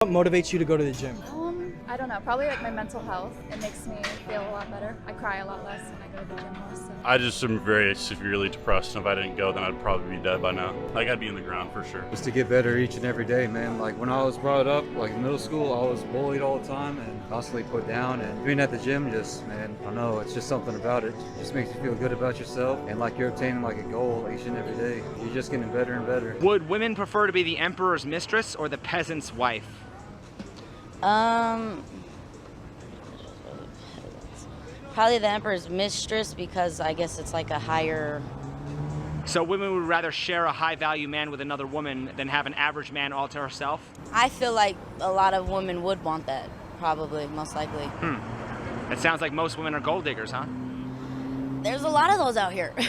what motivates you to go to the gym? I don't know, probably like my mental health. It makes me feel a lot better. I cry a lot less when I go to the gym more. So. I just am very severely depressed, and if I didn't go, then I'd probably be dead by now. Like, I'd be in the ground for sure. Just to get better each and every day, man. Like when I was brought up, like in middle school, I was bullied all the time and constantly put down. And being at the gym, just, man, I don't know, it's just something about it. It just makes you feel good about yourself, and like you're obtaining like a goal each and every day. You're just getting better and better. Would women prefer to be the emperor's mistress or the peasant's wife? Probably the emperor's mistress, because I guess it's like a higher... So women would rather share a high-value man with another woman than have an average man all to herself? I feel like a lot of women would want that, probably, most likely. It sounds like most women are gold diggers, huh? There's a lot of those out here. Do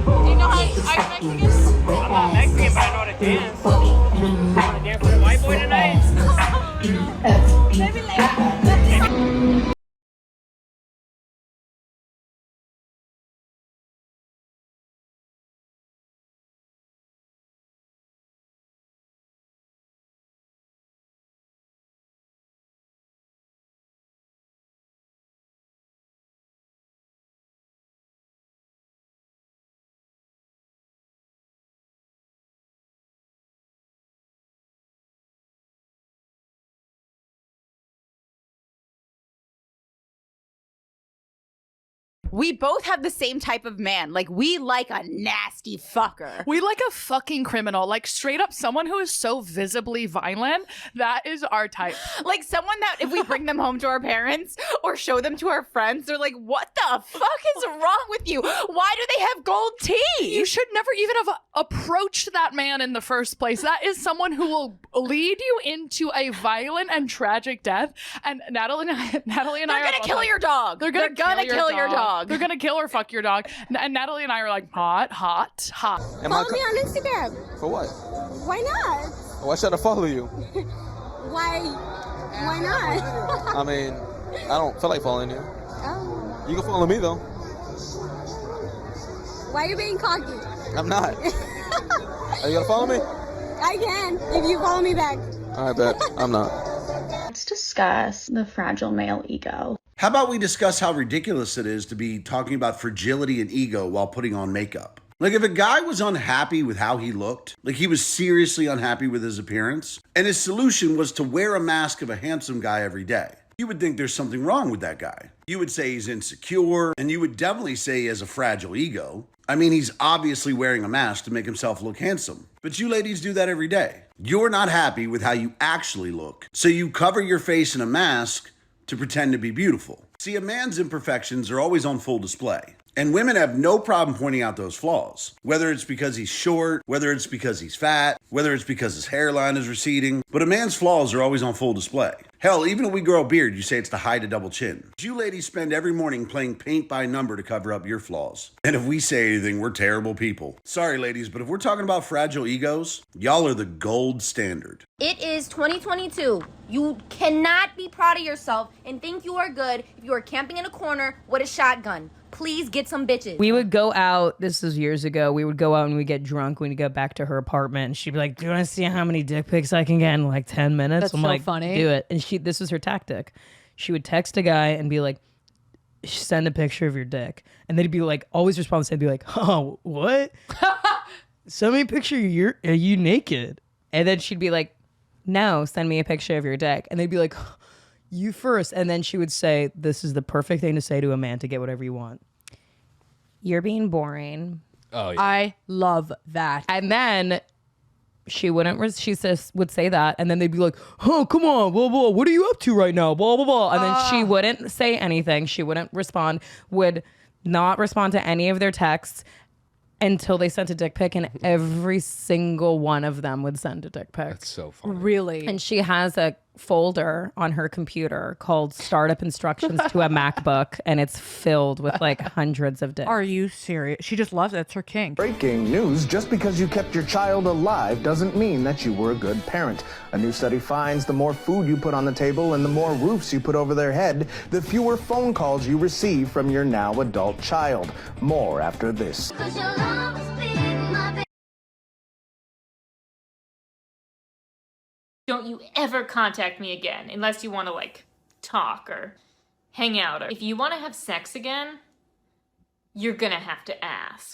you know how are you Mexican? I'm not Mexican, but I know how to dance. You want to dance with a white boy tonight? Maybe later. We both have the same type of man. Like, we like a nasty fucker. We like a fucking criminal. Like, straight up someone who is so visibly violent. That is our type. Like, someone that if we bring them home to our parents or show them to our friends, they're like, what the fuck is wrong with you? Why do they have gold teeth? You should never even have approached that man in the first place. That is someone who will lead you into a violent and tragic death. And Natalie and I They're gonna kill your dog. They're gonna kill your dog. They're gonna kill or fuck your dog. And Natalie and I are like, hot. Follow me on Instagram. For what? Why not? Why should I follow you? Why not? I mean, I don't feel like following you. Oh. You can follow me though. Why are you being cocky? I'm not. Are you gonna follow me? I can, if you follow me back. I bet. I'm not. Let's discuss the fragile male ego. How about we discuss how ridiculous it is to be talking about fragility and ego while putting on makeup? Like, if a guy was unhappy with how he looked, like he was seriously unhappy with his appearance, and his solution was to wear a mask of a handsome guy every day, you would think there's something wrong with that guy. You would say he's insecure, and you would definitely say he has a fragile ego. I mean, he's obviously wearing a mask to make himself look handsome. But you ladies do that every day. You're not happy with how you actually look, so you cover your face in a mask to pretend to be beautiful. See, a man's imperfections are always on full display. And women have no problem pointing out those flaws. Whether it's because he's short, whether it's because he's fat, whether it's because his hairline is receding. But a man's flaws are always on full display. Hell, even if we grow a beard, you say it's to hide a double chin. You ladies spend every morning playing paint by number to cover up your flaws. And if we say anything, we're terrible people. Sorry, ladies, but if we're talking about fragile egos, y'all are the gold standard. It is 2022. You cannot be proud of yourself and think you are good if you are camping in a corner with a shotgun. Please get some bitches. We would go out, this was years ago, we would go out and we'd get drunk, we'd go back to her apartment, and she'd be like, do you want to see how many dick pics I can get in like 10 minutes? That's I'm so like, funny. do it. And this was her tactic. She would text a guy and be like, send a picture of your dick. And they'd be like, always respond and be like, oh, what? Send me a picture, are you naked? And then she'd be like, no, send me a picture of your dick. And they'd be like, you first. And then she would say, this is the perfect thing to say to a man to get whatever you want. You're being boring. Oh, yeah. I love that. And then she wouldn't, would say that. And then they'd be like, oh, come on, blah, blah, what are you up to right now? Blah, blah, blah. And then she wouldn't say anything. She wouldn't respond, would not respond to any of their texts until they sent a dick pic, and every single one of them would send a dick pic. That's so funny. Really? And she has a folder on her computer called Startup Instructions to a MacBook, and it's filled with like hundreds of dicks. Are you serious? She just loves it. It's her king. Breaking news, just because you kept your child alive doesn't mean that you were a good parent. A new study finds the more food you put on the table and the more roofs you put over their head, the fewer phone calls you receive from your now adult child. More after this. don't you ever contact me again unless you want to, like, talk or hang out. Or if you want to have sex again, you're gonna have to ask.